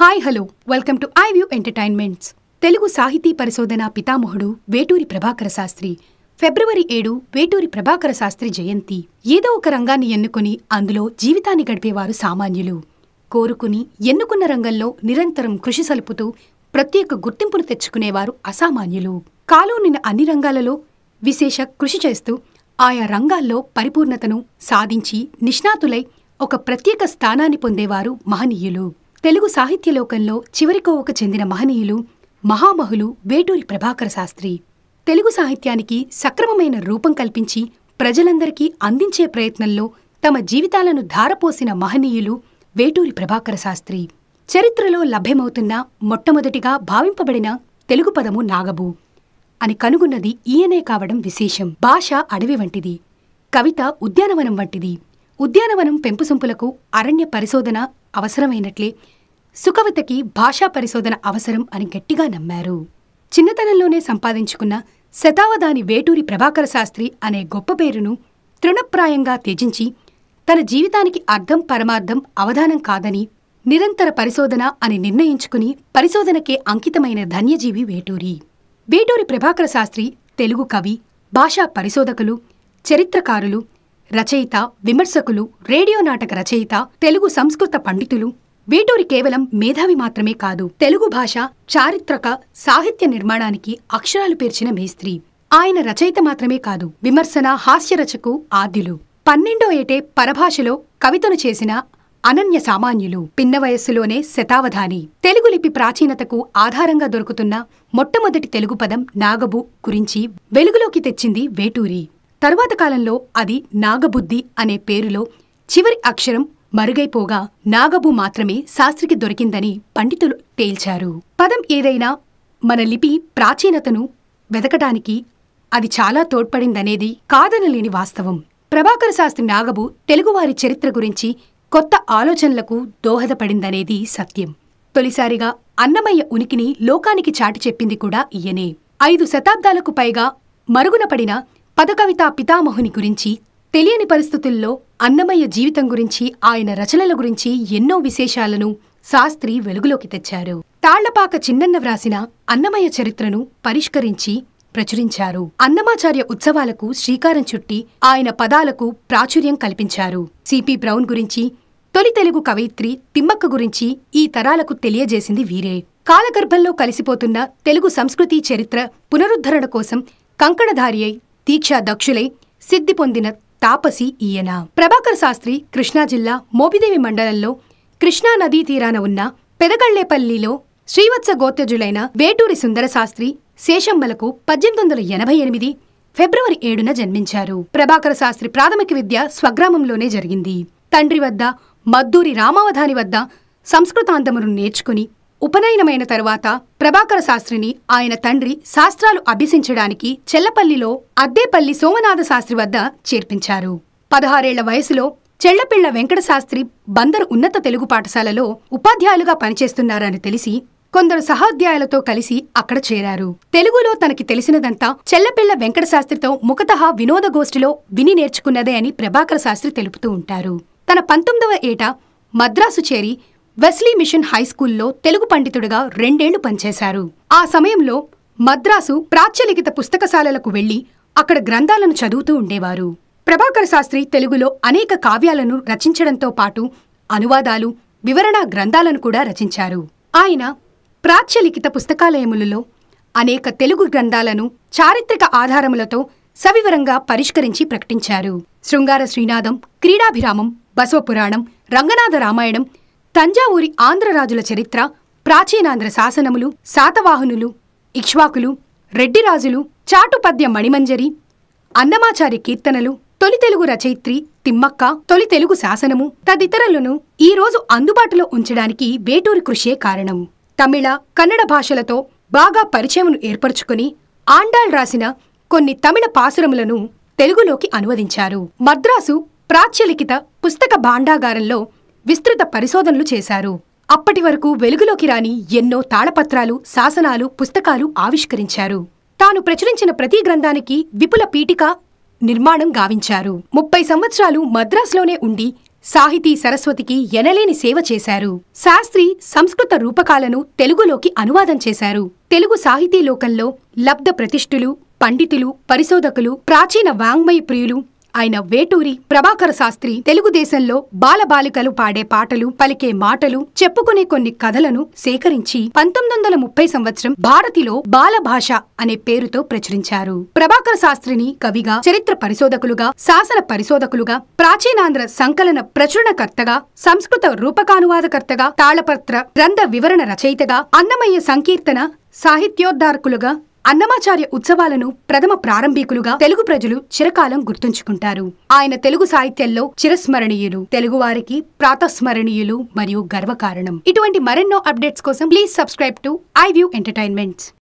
Hi hello welcome to iView entertainments. Telugu సాహితీ పరిశోధన పితామహుడు వేటూరి ప్రభాకర శాస్త్రి. ఫిబ్రవరి 7 వేటూరి ప్రభాకర శాస్త్రి జయంతి. ఏదో ఒక రంగాన్ని ఎన్నుకుని అందులో జీవితాన్ని గడిపేవారు సామాన్యులు. కోరుకుని ఎన్నుకున్న రంగంలో నిరంతరం కృషి సలుపుతూ ప్రత్యేక గుర్తింపును తెచ్చుకునేవారు అసామాన్యులు. కాలోనిన అన్ని రంగాలలో విశేష కృషి చేస్తూ ఆయా రంగాల్లో పరిపూర్ణతను సాధించి నిష్ణాతులై ఒక ప్రత్యేక స్థానాన్ని పొందేవారు మహనీయులు. తెలుగు సాహిత్యలోకంలో చివరికోవకు చెందిన మహనీయులు మహామహులు వేటూరి ప్రభాకర శాస్త్రి. తెలుగు సాహిత్యానికి సక్రమమైన రూపం కల్పించి ప్రజలందరికీ అందించే ప్రయత్నంలో తమ జీవితాలను ధారపోసిన మహనీయులు వేటూరి ప్రభాకర శాస్త్రి. చరిత్రలో లభ్యమవుతున్న మొట్టమొదటిగా భావింపబడిన తెలుగు పదము నాగబు అని కనుగొన్నది ఈయనే కావడం విశేషం. భాష అడవి వంటిది, కవిత ఉద్యానవనం వంటిది. ఉద్యానవనం పెంపుసొంపులకు అరణ్య పరిశోధన అవసరమైనట్లే సుకవితకి భాషా పరిశోధన అవసరం అని గట్టిగా నమ్మారు. చిన్నతనంలోనే సంపాదించుకున్న శతావధాని వేటూరి ప్రభాకర శాస్త్రి అనే గొప్ప పేరును తృణప్రాయంగా త్యజించి తన జీవితానికి అర్థం పరమార్థం అవధానం కాదని నిరంతర పరిశోధన అని నిర్ణయించుకుని పరిశోధనకే అంకితమైన ధన్యజీవి వేటూరి. వేటూరి ప్రభాకర శాస్త్రి తెలుగు కవి, భాషా పరిశోధకులు, చరిత్రకారులు, రచయిత, విమర్శకులు, రేడియో నాటక రచయిత, తెలుగు సంస్కృత పండితులు. వేటూరి కేవలం మేధావి మాత్రమే కాదు, తెలుగు భాష చారిత్రక సాహిత్య నిర్మాణానికి అక్షరాలు పేర్చిన మేస్త్రి. ఆయన రచయిత మాత్రమే కాదు, విమర్శన హాస్యరచకు ఆద్యులు. 12వ ఏటే పరభాషలో కవితను చేసిన అనన్య సామాన్యులు. పిన్న వయస్సులోనే శతావధాని. తెలుగు లిపి ప్రాచీనతకు ఆధారంగా దొరుకుతున్న మొట్టమొదటి తెలుగు పదం నాగబు గురించి వెలుగులోకి తెచ్చింది వేటూరి. తరువాత కాలంలో అది నాగబుద్ధి అనే పేరులో చివరి అక్షరం మరుగైపోగా నాగబు మాత్రమే శాస్త్రికి దొరికిందని పండితులు తేల్చారు. పదం ఏదైనా మన లిపి ప్రాచీనతను వెదకటానికి అది చాలా తోడ్పడిందనేది కాదనలేని వాస్తవం. ప్రభాకర శాస్త్రి నాగబు తెలుగువారి చరిత్ర గురించి కొత్త ఆలోచనలకు దోహదపడిందనేది సత్యం. తొలిసారిగా అన్నమయ్య ఉనికిని లోకానికి చాటి చెప్పింది కూడా ఈయనే. 5 శతాబ్దాలకు పైగా మరుగున పడిన పదకవితా పితామహుని గురించి, తెలియని పరిస్థితుల్లో అన్నమయ్య జీవితం గురించి, ఆయన రచనల గురించి ఎన్నో విశేషాలను శాస్త్రి వెలుగులోకి తెచ్చారు. తాళ్లపాక చిన్నన్న వ్రాసిన అన్నమయ్య చరిత్రను పరిష్కరించి ప్రచురించారు. అన్నమాచార్య ఉత్సవాలకు శ్రీకారం చుట్టి ఆయన పదాలకు ప్రాచుర్యం కల్పించారు. సిపి బ్రౌన్ గురించి, తొలి తెలుగు కవయిత్రి తిమ్మక్క గురించి ఈ తరాలకు తెలియజేసింది వీరే. కాలగర్భంలో కలిసిపోతున్న తెలుగు సంస్కృతి చరిత్ర పునరుద్ధరణ కోసం కంకణధారి అయి దీక్షా దక్షులై సిద్ధి పొందిన తాపసి ఈయన. ప్రభాకర శాస్త్రి కృష్ణా జిల్లా మోపిదేవి మండలంలో కృష్ణా నదీ తీరాన ఉన్న పెదగళ్లేపల్లిలో శ్రీవత్స గోత్రజులైన వేటూరి సుందరశాస్త్రి శేషమ్మలకు 1888 ఫిబ్రవరి 7న జన్మించారు. ప్రభాకర శాస్త్రి ప్రాథమిక విద్య స్వగ్రామంలోనే జరిగింది. తండ్రి వద్ద, మద్దూరి రామావధాని వద్ద సంస్కృతాంతమును నేర్చుకుని ఉపనయనమైన తరువాత ప్రభాకర శాస్త్రిని ఆయన తండ్రి శాస్త్రాలు అభ్యసించడానికి చెల్లపల్లిలో అద్దేపల్లి సోమనాథ శాస్త్రి వద్ద చేర్పించారు. 16 ఏళ్ల వయసులో చెళ్లపిళ్ల వెంకటశాస్త్రి బందరు ఉన్నత తెలుగు పాఠశాలలో ఉపాధ్యాయులుగా పనిచేస్తున్నారని తెలిసి కొందరు సహోద్యాయులతో కలిసి అక్కడ చేరారు. తెలుగులో తనకి తెలిసినదంతా చెళ్లపిళ్ల వెంకటశాస్త్రితో ముఖతః వినోదగోష్ఠిలో విని నేర్చుకున్నదే అని ప్రభాకర శాస్త్రి తెలుపుతూ ఉంటారు. తన 19వ ఏట మద్రాసు చేరి వెస్లీ మిషన్ హైస్కూల్లో తెలుగు పండితుడిగా 2 ఏళ్లు పనిచేశారు. ఆ సమయంలో మద్రాసు ప్రాచ్యలిఖిత పుస్తకశాలలకు వెళ్లి అక్కడ గ్రంథాలను చదువుతూ ఉండేవారు. ప్రభాకర శాస్త్రి తెలుగులో అనేక కావ్యాలను రచించడంతో పాటు అనువాదాలు, వివరణా గ్రంథాలను కూడా రచించారు. ఆయన ప్రాచ్యలిఖిత పుస్తకాలయములలో అనేక తెలుగు గ్రంథాలను చారిత్రక ఆధారములతో సవివరంగా పరిష్కరించి ప్రకటించారు. శృంగార శ్రీనాథం, క్రీడాభిరామం, బసవపురాణం, రంగనాథ రామాయణం, తంజావూరి ఆంధ్రరాజుల చరిత్ర, ప్రాచీనాంధ్ర శాసనములు, శాతవాహనులు, ఇక్ష్వాకులు, రెడ్డిరాజులు, చాటుపద్య మణిమంజరి, అన్నమాచార్య కీర్తనలు, తొలి తెలుగు రచయిత్రి తిమ్మక్క, తొలి తెలుగు శాసనము తదితరులను ఈ రోజు అందుబాటులో ఉంచడానికి వేటూరి కృషియే కారణం. తమిళ, కన్నడ భాషలతో బాగా పరిచయమును ఏర్పరచుకుని ఆండాళ్ రాసిన కొన్ని తమిళ పాసురములను తెలుగులోకి అనువదించారు. మద్రాసు ప్రాచ్యలిఖిత పుస్తక భాండాగారంలో విస్తృత పరిశోధనలు చేశారు. అప్పటి వరకు వెలుగులోకి రాని ఎన్నో తాళపత్రాలు, శాసనాలు, పుస్తకాలు ఆవిష్కరించారు. తాను ప్రచురించిన ప్రతి గ్రంథానికి విపుల పీఠిక నిర్మాణం గావించారు. 30 సంవత్సరాలు మద్రాసులోనే ఉండి సాహితీ సరస్వతికి ఎనలేని సేవ చేశారు. శాస్త్రి సంస్కృత రూపకాలను తెలుగులోకి అనువాదం చేశారు. తెలుగు సాహితీ లోకంలో లబ్ధ ప్రతిష్ఠులు, పండితులు, పరిశోధకులు, ప్రాచీన వాంగ్మయ ప్రియులు ఆయన వేటూరి ప్రభాకర శాస్త్రి తెలుగుదేశంలో బాలబాలికలు పాడే పాటలు, పలికే మాటలు, చెప్పుకునే కొన్ని కథలను సేకరించి 1930 సంవత్సరం భారతిలో బాలభాష అనే పేరుతో ప్రచురించారు. ప్రభాకర శాస్త్రిని కవిగా, చరిత్ర పరిశోధకులుగా, శాసన పరిశోధకులుగా, ప్రాచీనాంధ్ర సంకలన ప్రచురణకర్తగా, సంస్కృత రూపకానువాదకర్తగా, తాళపత్ర గ్రంథ వివరణ రచయితగా, అన్నమయ్య సంకీర్తన సాహిత్యోద్ధారకులుగా, అన్నమాచార్య ఉత్సవాలను ప్రథమ ప్రారంభికులుగా తెలుగు ప్రజలు చిరకాలం గుర్తుంచుకుంటారు. ఆయన తెలుగు సాహిత్యంలో చిరస్మరణీయులు, తెలుగువారికి ప్రాతస్మరణీయులు మరియు గర్వకారణం. ఇటువంటి మరెన్నో అప్డేట్స్ కోసం please subscribe to iView Entertainments.